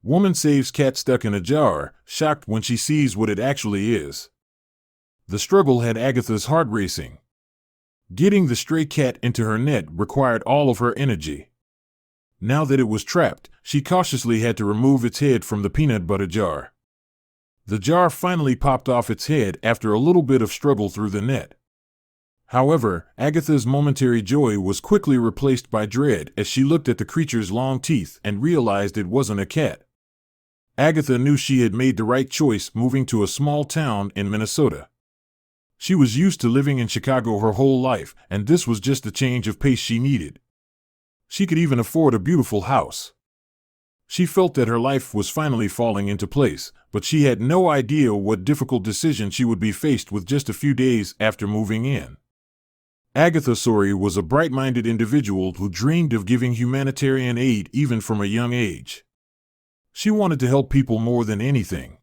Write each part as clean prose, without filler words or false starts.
Woman saves cat stuck in a jar, shocked when she sees what it actually is. The struggle had Agatha's heart racing. Getting the stray cat into her net required all of her energy. Now that it was trapped, she cautiously had to remove its head from the peanut butter jar. The jar finally popped off its head after a little bit of struggle through the net. However, Agatha's momentary joy was quickly replaced by dread as she looked at the creature's long teeth and realized it wasn't a cat. Agatha knew she had made the right choice moving to a small town in Minnesota. She was used to living in Chicago her whole life, and this was just the change of pace she needed. She could even afford a beautiful house. She felt that her life was finally falling into place, but she had no idea what difficult decision she would be faced with just a few days after moving in. Agatha Sori was a bright-minded individual who dreamed of giving humanitarian aid even from a young age. She wanted to help people more than anything.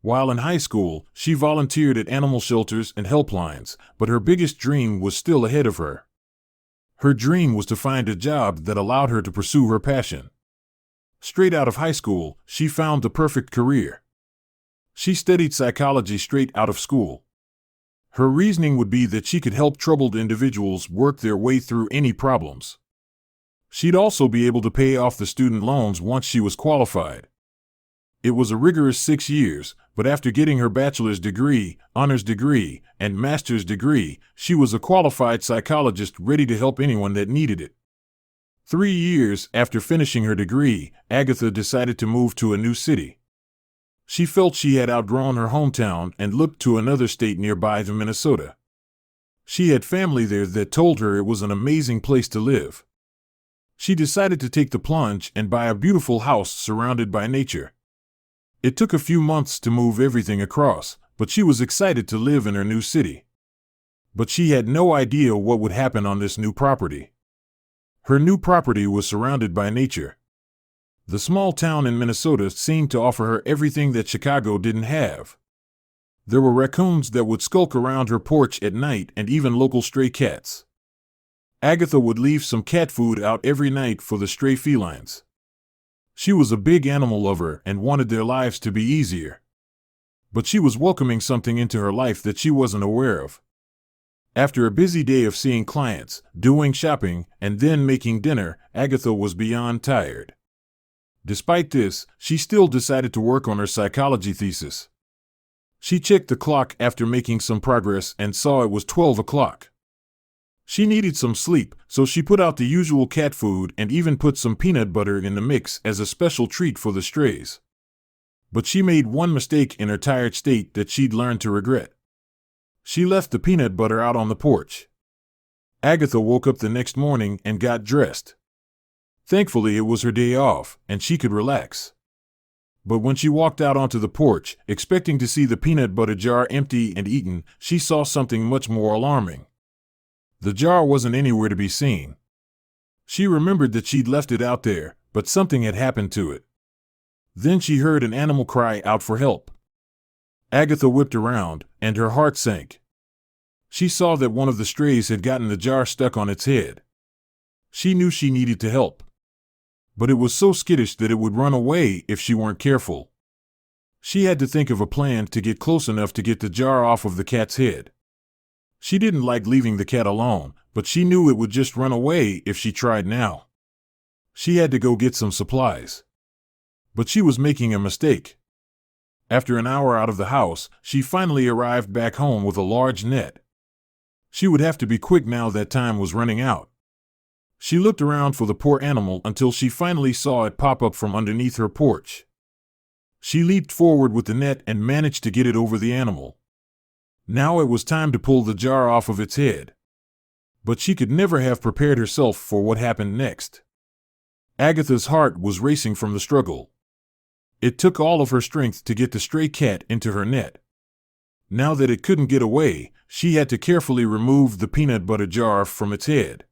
While in high school, she volunteered at animal shelters and helplines, but her biggest dream was still ahead of her. Her dream was to find a job that allowed her to pursue her passion. Straight out of high school, she found the perfect career. She studied psychology straight out of school. Her reasoning would be that she could help troubled individuals work their way through any problems. She'd also be able to pay off the student loans once she was qualified. It was a rigorous 6 years, but after getting her bachelor's degree, honors degree, and master's degree, she was a qualified psychologist ready to help anyone that needed it. 3 years after finishing her degree, Agatha decided to move to a new city. She felt she had outgrown her hometown and looked to another state nearby to Minnesota. She had family there that told her it was an amazing place to live. She decided to take the plunge and buy a beautiful house surrounded by nature. It took a few months to move everything across, but she was excited to live in her new city. But she had no idea what would happen on this new property. Her new property was surrounded by nature. The small town in Minnesota seemed to offer her everything that Chicago didn't have. There were raccoons that would skulk around her porch at night and even local stray cats. Agatha would leave some cat food out every night for the stray felines. She was a big animal lover and wanted their lives to be easier. But she was welcoming something into her life that she wasn't aware of. After a busy day of seeing clients, doing shopping, and then making dinner, Agatha was beyond tired. Despite this, she still decided to work on her psychology thesis. She checked the clock after making some progress and saw it was 12 o'clock. She needed some sleep, so she put out the usual cat food and even put some peanut butter in the mix as a special treat for the strays. But she made one mistake in her tired state that she'd learned to regret. She left the peanut butter out on the porch. Agatha woke up the next morning and got dressed. Thankfully, it was her day off, and she could relax. But when she walked out onto the porch, expecting to see the peanut butter jar empty and eaten, she saw something much more alarming. The jar wasn't anywhere to be seen. She remembered that she'd left it out there, but something had happened to it. Then she heard an animal cry out for help. Agatha whipped around, and her heart sank. She saw that one of the strays had gotten the jar stuck on its head. She knew she needed to help. But it was so skittish that it would run away if she weren't careful. She had to think of a plan to get close enough to get the jar off of the cat's head. She didn't like leaving the cat alone, but she knew it would just run away if she tried now. She had to go get some supplies. But she was making a mistake. After an hour out of the house, she finally arrived back home with a large net. She would have to be quick now that time was running out. She looked around for the poor animal until she finally saw it pop up from underneath her porch. She leaped forward with the net and managed to get it over the animal. Now it was time to pull the jar off of its head. But she could never have prepared herself for what happened next. Agatha's heart was racing from the struggle. It took all of her strength to get the stray cat into her net. Now that it couldn't get away, she had to carefully remove the peanut butter jar from its head.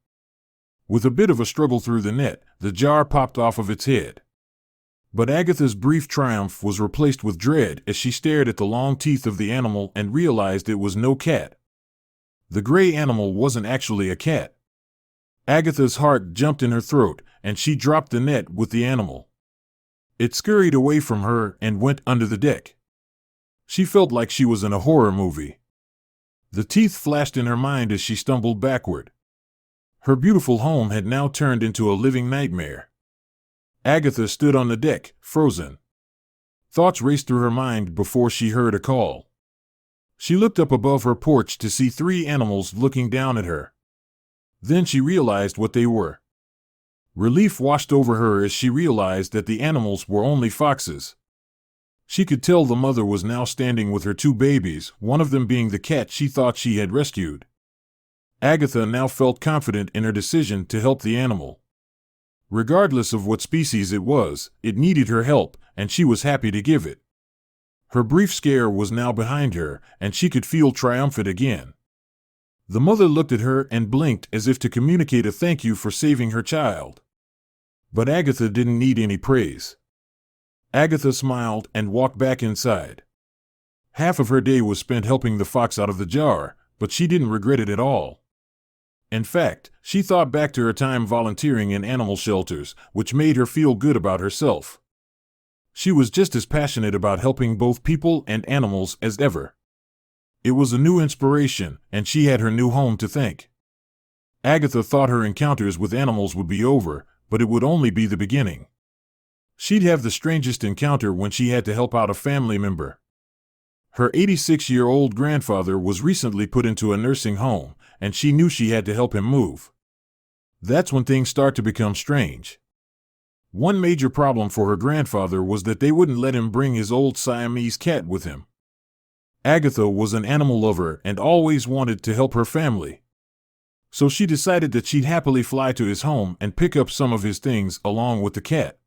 With a bit of a struggle through the net, the jar popped off of its head. But Agatha's brief triumph was replaced with dread as she stared at the long teeth of the animal and realized it was no cat. The gray animal wasn't actually a cat. Agatha's heart jumped in her throat, and she dropped the net with the animal. It scurried away from her and went under the deck. She felt like she was in a horror movie. The teeth flashed in her mind as she stumbled backward. Her beautiful home had now turned into a living nightmare. Agatha stood on the deck, frozen. Thoughts raced through her mind before she heard a call. She looked up above her porch to see 3 animals looking down at her. Then she realized what they were. Relief washed over her as she realized that the animals were only foxes. She could tell the mother was now standing with her 2 babies, one of them being the cat she thought she had rescued. Agatha now felt confident in her decision to help the animal. Regardless of what species it was, it needed her help, and she was happy to give it. Her brief scare was now behind her, and she could feel triumphant again. The mother looked at her and blinked as if to communicate a thank you for saving her child. But Agatha didn't need any praise. Agatha smiled and walked back inside. Half of her day was spent helping the fox out of the jar, but she didn't regret it at all. In fact, she thought back to her time volunteering in animal shelters, which made her feel good about herself. She was just as passionate about helping both people and animals as ever. It was a new inspiration, and she had her new home to thank. Agatha thought her encounters with animals would be over, but it would only be the beginning. She'd have the strangest encounter when she had to help out a family member. Her 86-year-old grandfather was recently put into a nursing home, and she knew she had to help him move. That's when things start to become strange. One major problem for her grandfather was that they wouldn't let him bring his old Siamese cat with him. Agatha was an animal lover and always wanted to help her family. So she decided that she'd happily fly to his home and pick up some of his things along with the cat.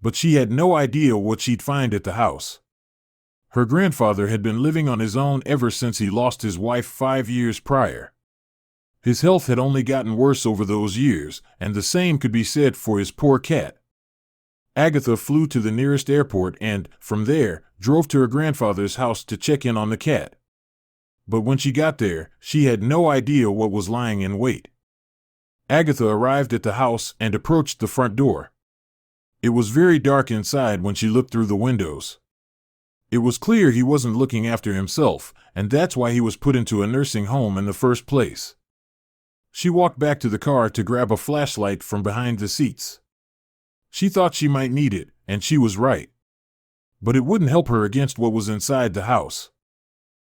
But she had no idea what she'd find at the house. Her grandfather had been living on his own ever since he lost his wife 5 years prior. His health had only gotten worse over those years, and the same could be said for his poor cat. Agatha flew to the nearest airport and, from there, drove to her grandfather's house to check in on the cat. But when she got there, she had no idea what was lying in wait. Agatha arrived at the house and approached the front door. It was very dark inside when she looked through the windows. It was clear he wasn't looking after himself, and that's why he was put into a nursing home in the first place. She walked back to the car to grab a flashlight from behind the seats. She thought she might need it, and she was right. But it wouldn't help her against what was inside the house.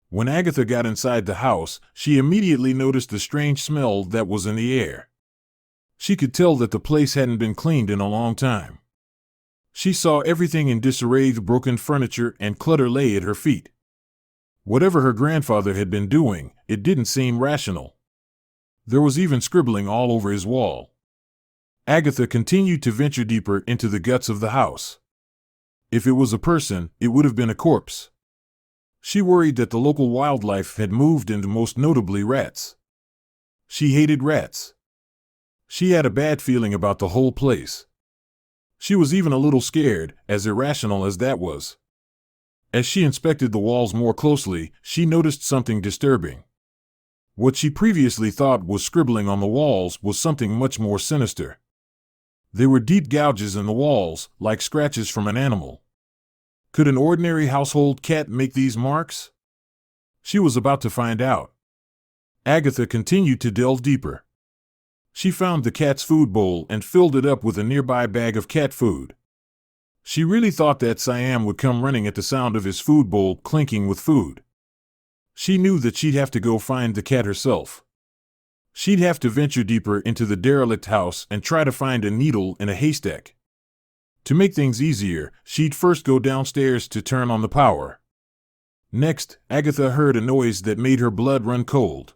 When Agatha got inside the house, she immediately noticed the strange smell that was in the air. She could tell that the place hadn't been cleaned in a long time. She saw everything in disarray, broken furniture and clutter lay at her feet. Whatever her grandfather had been doing, it didn't seem rational. There was even scribbling all over his wall. Agatha continued to venture deeper into the guts of the house. If it was a person, it would have been a corpse. She worried that the local wildlife had moved and most notably rats. She hated rats. She had a bad feeling about the whole place. She was even a little scared, as irrational as that was. As she inspected the walls more closely, she noticed something disturbing. What she previously thought was scribbling on the walls was something much more sinister. There were deep gouges in the walls, like scratches from an animal. Could an ordinary household cat make these marks? She was about to find out. Agatha continued to delve deeper. She found the cat's food bowl and filled it up with a nearby bag of cat food. She really thought that Siam would come running at the sound of his food bowl clinking with food. She knew that she'd have to go find the cat herself. She'd have to venture deeper into the derelict house and try to find a needle in a haystack. To make things easier, she'd first go downstairs to turn on the power. Next, Agatha heard a noise that made her blood run cold.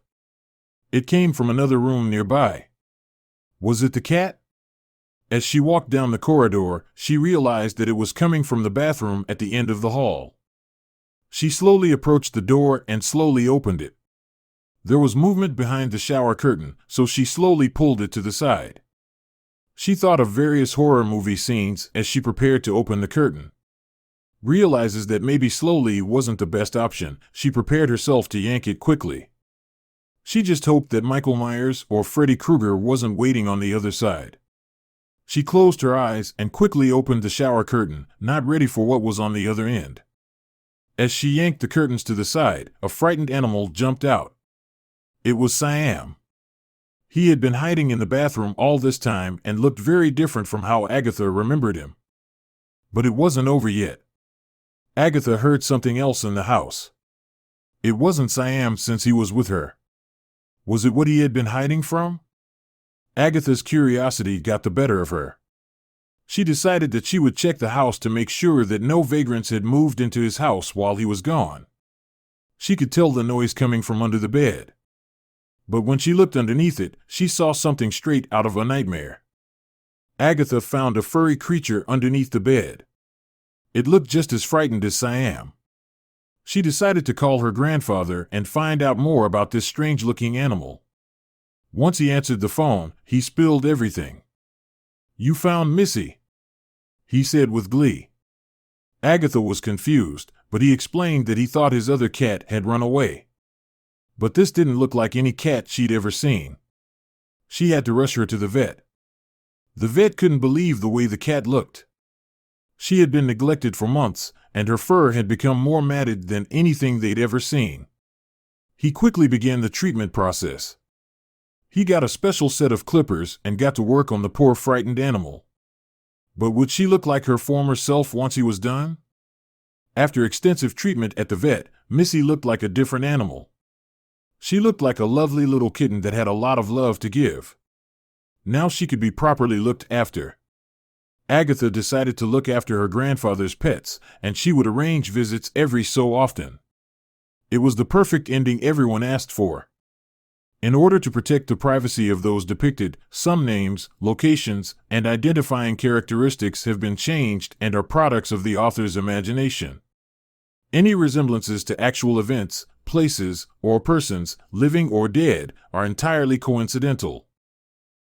It came from another room nearby. Was it the cat? As she walked down the corridor, she realized that it was coming from the bathroom at the end of the hall. She slowly approached the door and slowly opened it. There was movement behind the shower curtain, so she slowly pulled it to the side. She thought of various horror movie scenes as she prepared to open the curtain. Realizes that maybe slowly wasn't the best option, she prepared herself to yank it quickly. She just hoped that Michael Myers or Freddy Krueger wasn't waiting on the other side. She closed her eyes and quickly opened the shower curtain, not ready for what was on the other end. As she yanked the curtains to the side, a frightened animal jumped out. It was Siam. He had been hiding in the bathroom all this time and looked very different from how Agatha remembered him. But it wasn't over yet. Agatha heard something else in the house. It wasn't Siam since he was with her. Was it what he had been hiding from? Agatha's curiosity got the better of her. She decided that she would check the house to make sure that no vagrants had moved into his house while he was gone. She could tell the noise coming from under the bed. But when she looked underneath it, she saw something straight out of a nightmare. Agatha found a furry creature underneath the bed. It looked just as frightened as Siam. She decided to call her grandfather and find out more about this strange-looking animal. Once he answered the phone, he spilled everything. "You found Missy," he said with glee. Agatha was confused, but he explained that he thought his other cat had run away. But this didn't look like any cat she'd ever seen. She had to rush her to the vet. The vet couldn't believe the way the cat looked. She had been neglected for months, and her fur had become more matted than anything they'd ever seen. He quickly began the treatment process. He got a special set of clippers and got to work on the poor frightened animal. But would she look like her former self once he was done? After extensive treatment at the vet, Missy looked like a different animal. She looked like a lovely little kitten that had a lot of love to give. Now she could be properly looked after. Agatha decided to look after her grandfather's pets, and she would arrange visits every so often. It was the perfect ending everyone asked for. In order to protect the privacy of those depicted, some names, locations, and identifying characteristics have been changed and are products of the author's imagination. Any resemblances to actual events, places, or persons, living or dead, are entirely coincidental.